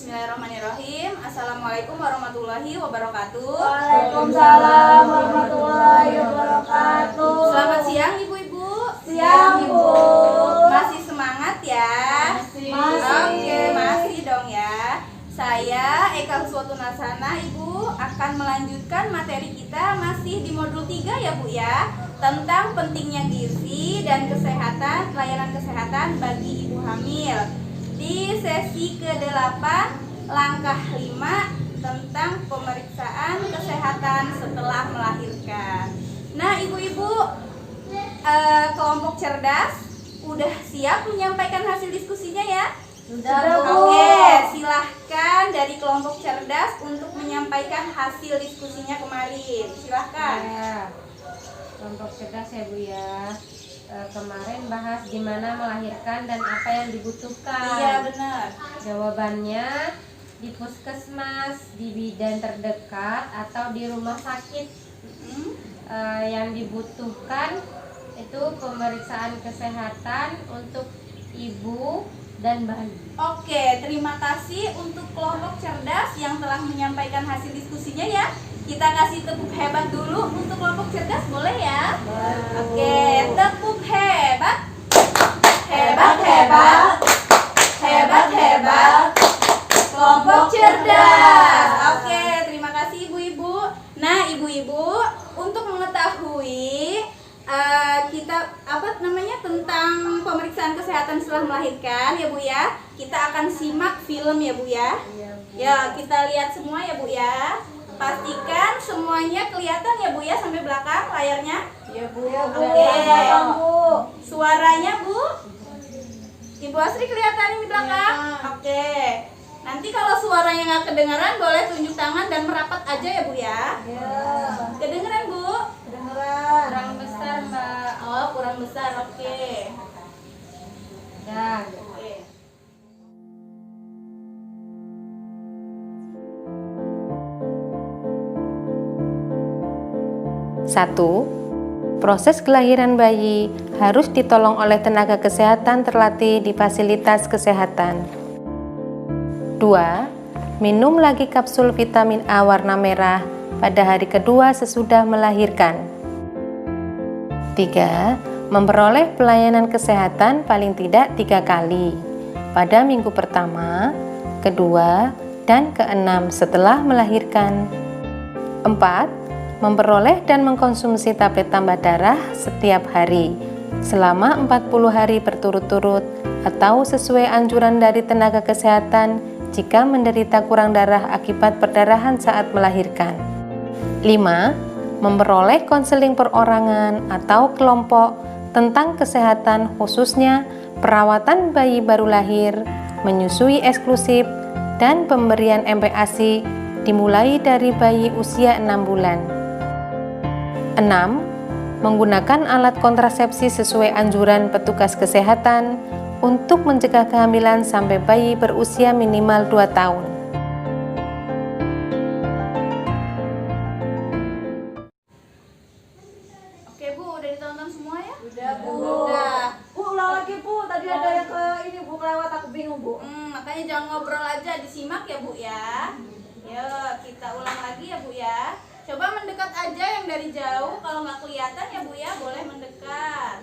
Bismillahirrahmanirrahim. Assalamualaikum warahmatullahi wabarakatuh. Waalaikumsalam warahmatullahi wabarakatuh. Selamat siang ibu-ibu. Siang, Bu. Masih semangat ya? Masih. Oke, masih dong ya. Saya Eka Huswatun Hasanah, Ibu, akan melanjutkan materi kita masih di modul 3 ya Bu ya, tentang pentingnya gizi dan kesehatan, pelayanan kesehatan bagi ibu hamil. Di sesi ke-8, langkah 5 tentang pemeriksaan kesehatan setelah melahirkan. Nah, ibu-ibu kelompok cerdas udah siap menyampaikan hasil diskusinya ya? Sudah, Bu. Oke, silahkan dari kelompok cerdas untuk menyampaikan hasil diskusinya kemarin. Silahkan. Ya, kelompok cerdas ya Bu ya. Kemarin bahas gimana melahirkan dan apa yang dibutuhkan. Iya, benar. Jawabannya di puskesmas, di bidan terdekat atau di rumah sakit. Yang dibutuhkan itu pemeriksaan kesehatan untuk ibu dan bayi. Oke, terima kasih untuk kelompok cerdas yang telah menyampaikan hasil diskusinya ya. Kita kasih tepuk hebat dulu untuk kelompok cerdas, boleh ya? Oke, tepuk hebat. Hebat, hebat. Hebat, hebat. Kelompok cerdas. Oke, terima kasih ibu-ibu. Nah, ibu-ibu, untuk mengetahui kita tentang pemeriksaan kesehatan setelah melahirkan ya Bu ya, kita akan simak film ya Bu ya. Ya, kita lihat semua ya Bu ya. Pastikan semuanya kelihatan ya Bu ya sampai belakang layarnya. Iya, Bu. Ya, Bu. Oke. Bu. Suaranya Bu, Ibu Asri kelihatan di belakang. Oke. Nanti kalau suaranya nggak kedengaran boleh tunjuk tangan dan merapat aja ya Bu ya. Ya. Kedengeran Bu? Kedengeran. Kurang besar Mbak. Oh, kurang besar. Oke. Dan Oke. Satu, proses kelahiran bayi harus ditolong oleh tenaga kesehatan terlatih di fasilitas kesehatan. 2. Minum lagi kapsul vitamin A warna merah pada hari kedua sesudah melahirkan. 3. Memperoleh pelayanan kesehatan paling tidak 3 kali pada minggu pertama, kedua, dan keenam setelah melahirkan. 4. Memperoleh dan mengkonsumsi tablet tambah darah setiap hari selama 40 hari berturut-turut atau sesuai anjuran dari tenaga kesehatan jika menderita kurang darah akibat perdarahan saat melahirkan. 5. Memperoleh konseling perorangan atau kelompok tentang kesehatan khususnya perawatan bayi baru lahir, menyusui eksklusif, dan pemberian MPASI dimulai dari bayi usia 6 bulan. 6. Menggunakan alat kontrasepsi sesuai anjuran petugas kesehatan untuk mencegah kehamilan sampai bayi berusia minimal 2 tahun. Oke Bu, udah ditonton semua ya? Udah, Bu. Udah. Bu, ulang lagi, Bu. Tadi ada yang ke ini, Bu, kelewat, aku bingung, Bu. Makanya jangan ngobrol aja, disimak ya Bu ya. Yuk, kita ulang lagi ya Bu ya. Coba mendekat aja yang dari jauh, kalau nggak kelihatan ya Bu ya, boleh mendekat.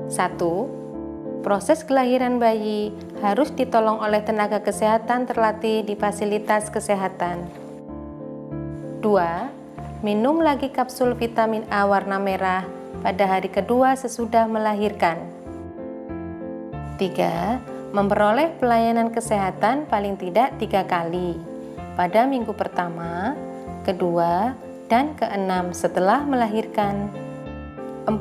Satu, proses kelahiran bayi harus ditolong oleh tenaga kesehatan terlatih di fasilitas kesehatan. 2. Minum lagi kapsul vitamin A warna merah pada hari kedua sesudah melahirkan. 3. Memperoleh pelayanan kesehatan paling tidak 3 kali pada minggu pertama, kedua, dan keenam setelah melahirkan. 4.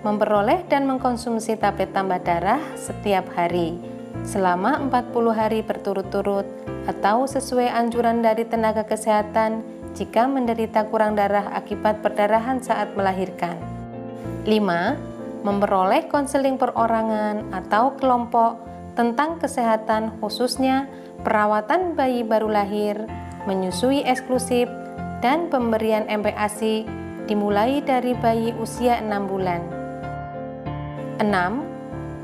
Memperoleh dan mengkonsumsi tablet tambah darah setiap hari selama 40 hari berturut-turut atau sesuai anjuran dari tenaga kesehatan jika menderita kurang darah akibat perdarahan saat melahirkan. 5. Memperoleh konseling perorangan atau kelompok tentang kesehatan khususnya perawatan bayi baru lahir, menyusui eksklusif, dan pemberian MPASI dimulai dari bayi usia 6 bulan. 6.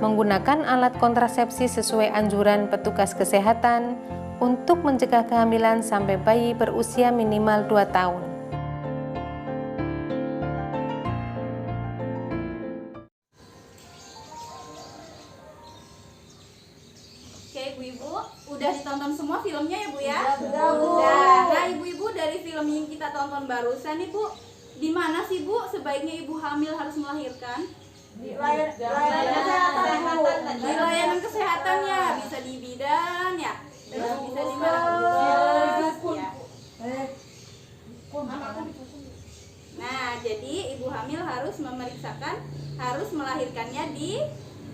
Menggunakan alat kontrasepsi sesuai anjuran petugas kesehatan untuk mencegah kehamilan sampai bayi berusia minimal 2 tahun. Oke ibu-ibu, udah ditonton semua filmnya ya bu ya? Udah, Bu. Nah ibu-ibu, dari film yang kita tonton barusan nih bu, di mana sih bu sebaiknya ibu hamil harus melahirkan? Di layanan kesehatan, Bu. Di layanan kesehatan ya, bisa di bidan ya, terus bisa di mana bu? Ya. Nah jadi ibu hamil harus harus melahirkannya di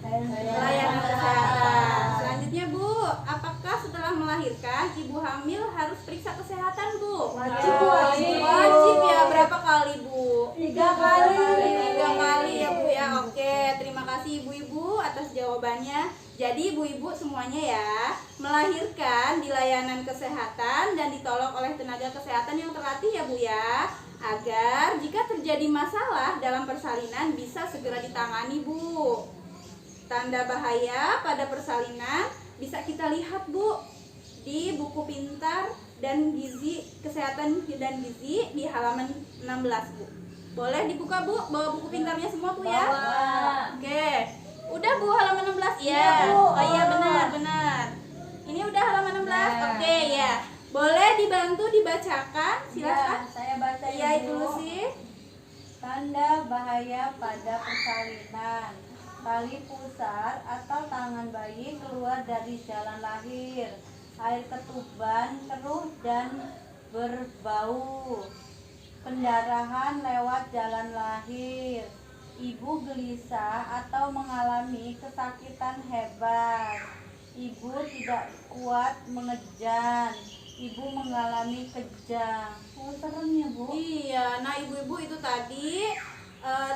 layanan kesehatan. Selanjutnya bu, apakah setelah melahirkan ibu hamil harus periksa kesehatan bu? Wajib ya, berapa kali bu? 3 kali. 3 kali ya bu ya. Oke, terima kasih ibu-ibu atas jawabannya. Jadi ibu-ibu semuanya ya, melahirkan di layanan kesehatan dan ditolong oleh tenaga kesehatan yang terlatih ya bu ya, agar jika terjadi masalah dalam persalinan bisa segera ditangani bu. Tanda bahaya pada persalinan bisa kita lihat bu di buku pintar dan gizi, kesehatan dan gizi di halaman 16 bu. Boleh dibuka bu, bawa buku pintarnya semua bu ya. Oke, udah bu halaman 16 ya. Iya, Bu. Oh iya benar. Ini udah halaman 16. Oke ya. Boleh dibantu dibacakan, silakan. Saya baca Iya Ibu Lucy. Tanda bahaya pada persalinan. Tali pusar atau tangan bayi keluar dari jalan lahir. Air ketuban keruh dan berbau. Pendarahan lewat jalan lahir. Ibu gelisah atau mengalami kesakitan hebat. Ibu tidak kuat mengejan. Ibu mengalami kejang. Oh, serem ya bu? Iya, nah ibu-ibu itu tadi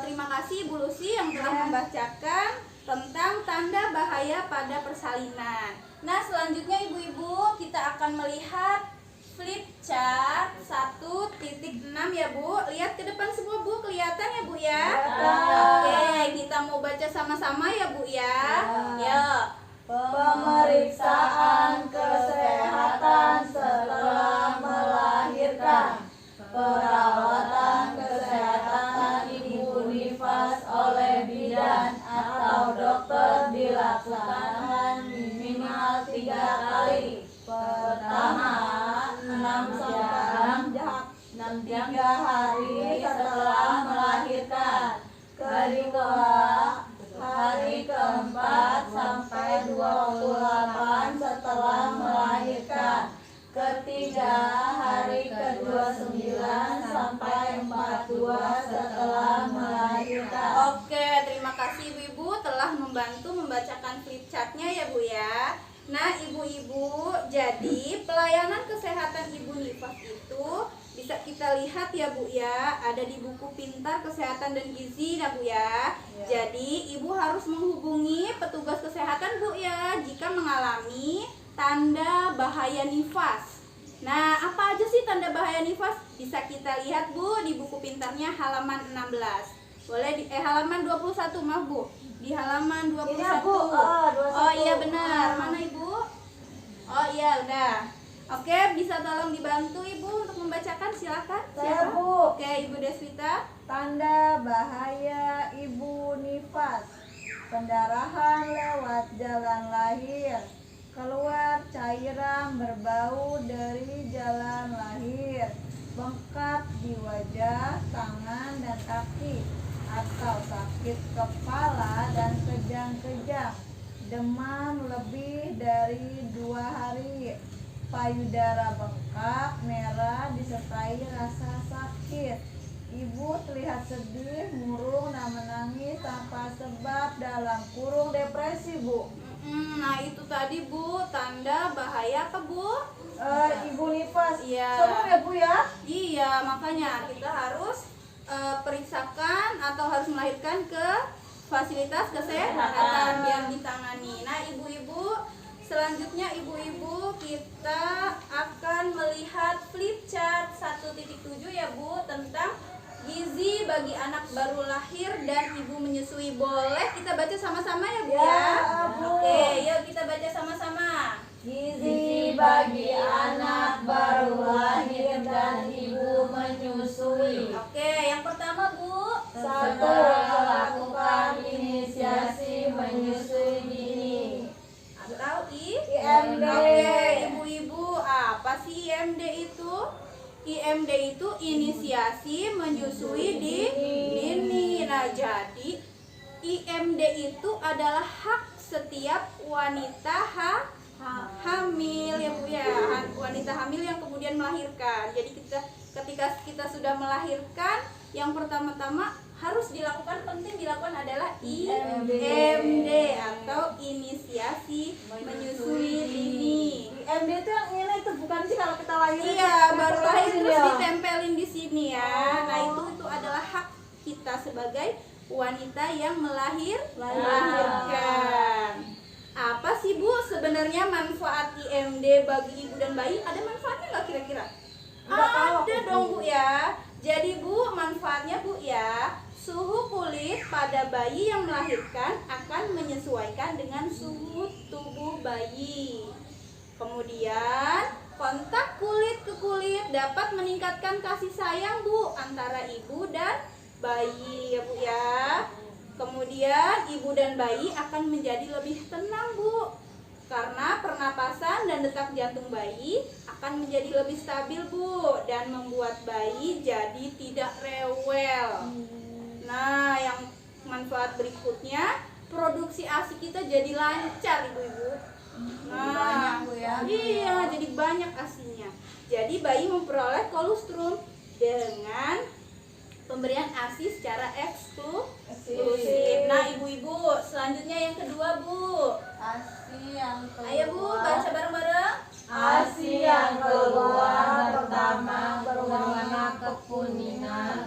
terima kasih Ibu Lucy yang telah membacakan tentang tanda bahaya pada persalinan. Nah selanjutnya ibu-ibu kita akan melihat flip chart 1.6 ya bu. Lihat ke depan semua bu, kelihatan ya bu ya? Oke, kita mau baca sama-sama ya bu ya. Ya. Pemeriksaan kesehatan setelah melahirkan. Perawatan kesehatan ibu nifas oleh bidan atau dokter dilaksanakan minimal 3 kali. Pertama, 6 jam 3 hari setelah melahirkan. Kedua, hari keempat sampai 28 setelah melahirkan. Ketiga, hari ke-29 sampai 42 setelah melahirkan. Oke, terima kasih ibu-ibu telah membantu membacakan flip chartnya ya bu ya. Nah ibu-ibu, jadi pelayanan kesehatan ibu nifas itu bisa kita lihat ya bu ya, ada di buku pintar kesehatan dan gizi ya bu ya. Jadi ibu harus menghubungi petugas kesehatan bu ya jika mengalami tanda bahaya nifas. Nah apa aja sih tanda bahaya nifas? Bisa kita lihat bu di buku pintarnya halaman 16. Boleh di halaman 21, maaf bu, di halaman 21. Ini ya, Bu. 21. Oh iya benar, mana ibu? Oh iya udah. Oke, bisa tolong dibantu ibu untuk membacakan, silakan. Saya, Siapa? Bu. Oke, Ibu Deswita. Tanda bahaya ibu nifas. Pendarahan lewat jalan lahir. Keluar cairan berbau dari jalan lahir. Bengkak di wajah, tangan dan kaki. Atau sakit kepala dan kejang-kejang. Demam lebih dari 2 hari. Payudara bengkak, merah, disertai rasa sakit. Ibu terlihat sedih, murung, dan menangis tanpa sebab dalam kurung depresi, Bu. Nah itu tadi bu, tanda bahaya apa bu? Ibu nifas. Iya. Serem ya, Bu ya? Iya, makanya kita harus periksakan atau harus melahirkan ke fasilitas kesehatan biar ditangani. Nah ibu-ibu, selanjutnya ibu-ibu kita akan melihat flip chart 1.7 ya bu, tentang Gizi bagi anak baru lahir dan ibu menyusui. Boleh kita baca sama-sama ya Bu Ya, ya? Bu. Oke, yuk kita baca sama-sama. Gizi bagi anak baru lahir dan ibu menyusui. Oke, yang pertama Bu. Satu, melakukan inisiasi menyusui dini. Atau IMD. Oke, ibu-ibu, apa sih IMD itu? IMD itu inisiasi menyusui dini. Nah, jadi IMD itu adalah hak setiap wanita hamil ya Bu ya, wanita hamil yang kemudian melahirkan. Jadi ketika kita sudah melahirkan, yang pertama-tama harus dilakukan, penting dilakukan adalah IMD atau inisiasi menyusui dini. IMD itu yang ini tuh bukan sih kalau kita lahir. Iya, baru lahir terus ya. ditempelin di sini ya. Nah, itu adalah hak kita sebagai wanita yang melahirkan. Apa sih Bu sebenarnya manfaat IMD bagi ibu dan bayi? Ada manfaatnya nggak kira-kira? Nggak tahu Ada aku, dong Bu. Bu ya. Jadi Bu, manfaatnya Bu ya, suhu kulit pada bayi yang melahirkan akan menyesuaikan dengan suhu tubuh bayi. Kemudian kontak kulit ke kulit dapat meningkatkan kasih sayang Bu antara ibu dan bayi ya Bu ya. Kemudian ibu dan bayi akan menjadi lebih tenang Bu, karena pernapasan dan detak jantung bayi akan menjadi lebih stabil Bu, dan membuat bayi jadi tidak rewel. Nah, yang manfaat berikutnya, produksi ASI kita jadi lancar ibu-ibu. Nah, Banyak, Bu, ya. iya, jadi banyak ASINya. Jadi bayi memperoleh kolostrum dengan pemberian ASI secara eksklusif. Nah, ibu-ibu, selanjutnya yang kedua Bu. ASI yang Ayo Bu, baca bareng-bareng. ASI yang keluar pertama berwarna kekuningan.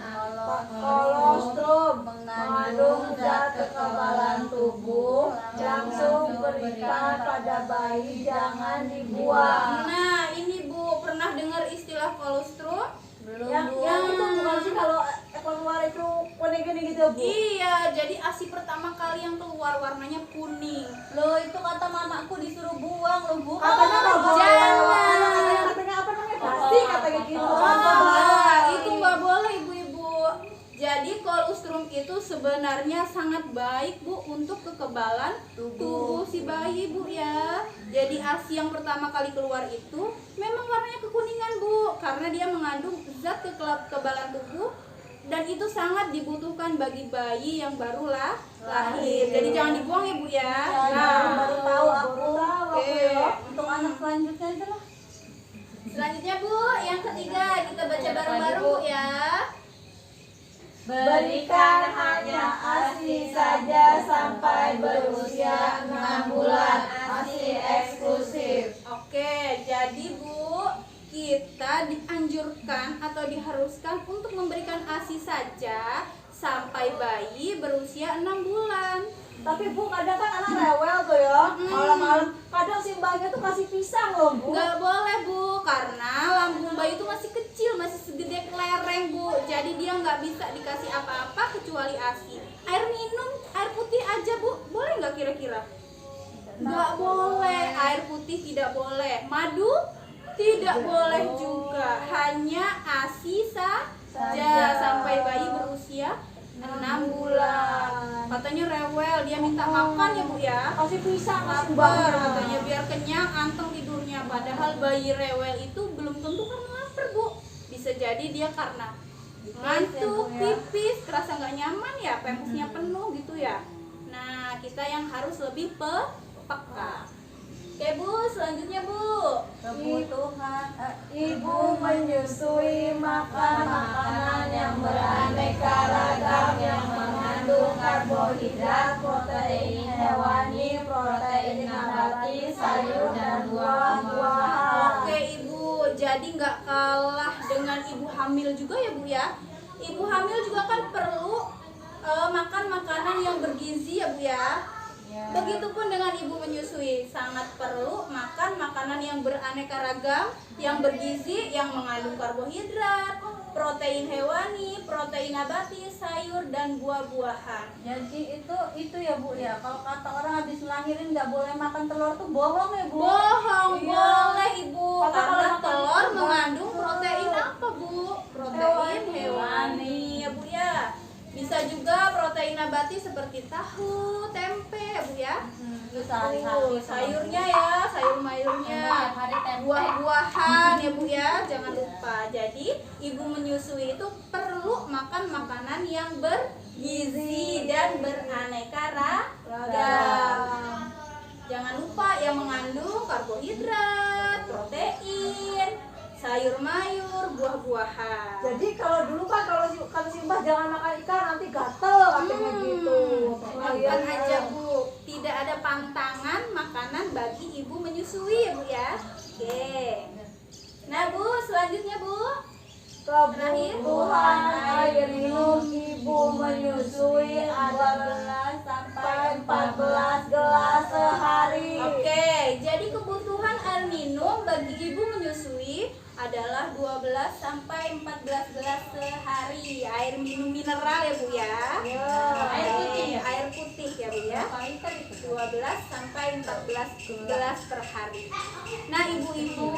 Kolostrum mengandung zat kekebalan tubuh, langsung berikan pada bayi, jangan dibuang. Nah, ini Bu, pernah dengar istilah kolostrum? Yang itu bukan sih kalau keluar itu kuning-kuning gitu Bu? Iya, jadi ASI pertama kali yang keluar warnanya kuning. Loh itu kata mamaku disuruh buang loh Bu. Katanya nggak boleh. Jangan. Katanya apa namanya? Pasti katanya gitu. Wah, itu nggak boleh ibu-ibu. Jadi kolostrum itu sebenarnya sangat baik Bu untuk kekebalan tubuh si bayi Bu ya. Jadi ASI yang pertama kali keluar itu memang warnanya kekuningan Bu, karena dia mengandung zat kekebalan tubuh dan itu sangat dibutuhkan bagi bayi yang baru lahir. Jadi jangan dibuang ya Bu ya. Baru tahu aku. Oke. Untuk anak selanjutnya aja lah. Selanjutnya Bu, yang ketiga kita baca bareng-bareng Bu ya. Berikan hanya ASI saja sampai berusia 6 bulan. ASI eksklusif. Oke, jadi Bu, kita dianjurkan atau diharuskan untuk memberikan ASI saja sampai bayi berusia 6 bulan. Tapi Bu, kadang kan anak rewel tuh ya. Malam-malam kadang si mbaknya tuh kasih pisang loh Bu. Nggak boleh Bu, karena lambung bayi itu masih kecil, masih segede kelereng Bu. Jadi dia nggak bisa dikasih apa-apa kecuali ASI. Air minum, air putih aja Bu, boleh nggak kira-kira? Nggak boleh, air putih tidak boleh. Madu tidak boleh juga, hanya ASI saja sampai bayi berusia 6 bulan. Katanya rewel, dia minta makan ya Bu ya. Kasih pisang, kasih Lapar mbaknya. katanya biar kenyang, anteng tidurnya. Padahal bayi rewel itu belum tentu karena lapar Bu. Bisa jadi dia karena ngantuk, pipis, kerasa nggak nyaman ya, pempesnya penuh gitu ya. Nah, kita yang harus lebih peka. Oke Bu, selanjutnya Bu. Kebutuhan ibu menyusui, makan makanan yang beraneka ragam yang mengandung karbohidrat, protein hewani, protein nabati, sayur dan buah-buahan. Oke Ibu, jadi nggak kalah dengan ibu hamil juga ya Bu ya. Ibu hamil juga kan perlu makan makanan yang bergizi ya Bu ya. Begitupun dengan ibu menyusui, sangat perlu makan makanan yang beraneka ragam, yang bergizi, yang mengandung karbohidrat, protein hewani, protein nabati, sayur dan buah-buahan. Jadi itu ya Bu ya. Kalau kata orang habis ngelahirin nggak boleh makan telur tuh bohong ya Bu. Bohong, Iya. boleh Ibu. Karena kalau Karena makan telur itu mengandung protein apa Bu? Protein Hewani. hewani ya Bu ya. Bisa juga protein nabati seperti tahu, tempe ya Bu ya. Itu sehari-hari. Sayurnya ya, sayur-mayurnya, Tiap hari tempe. buah-buahan ya Bu ya, jangan lupa. Jadi ibu menyusui itu perlu makan makanan yang bergizi dan beraneka ragam. Jangan lupa yang mengandung karbohidrat, protein, sayur-mayur, buah-buahan. Jadi kalau dulu kan kalau si Mbah jangan makan ikan nanti gatel katanya gitu. Makan aja Bu, tidak ada pantangan makanan bagi ibu menyusui ya Bu ya. Oke. Nah Bu, selanjutnya Bu. Kebutuhan air minum ibu menyusui adalah sampai 14 gelas sehari. Oke, jadi kebutuhan air minum bagi ibu menyusui adalah 12 sampai 14 gelas sehari. Air minum mineral ya Bu ya. Air putih ya? Air putih ya Bu ya. 12 sampai 14 gelas per hari. Nah, ibu-ibu,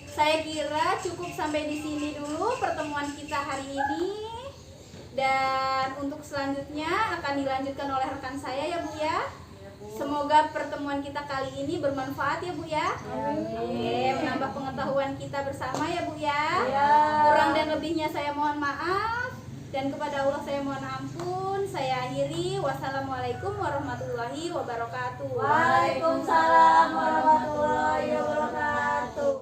saya kira cukup sampai di sini dulu pertemuan kita hari ini. Dan untuk selanjutnya akan dilanjutkan oleh rekan saya ya Bu ya. Semoga pertemuan kita kali ini bermanfaat ya Bu ya. Oke, menambah pengetahuan kita bersama ya Bu ya. Kurang dan lebihnya saya mohon maaf. Dan kepada Allah saya mohon ampun. Saya akhiri. Wassalamualaikum warahmatullahi wabarakatuh. Waalaikumsalam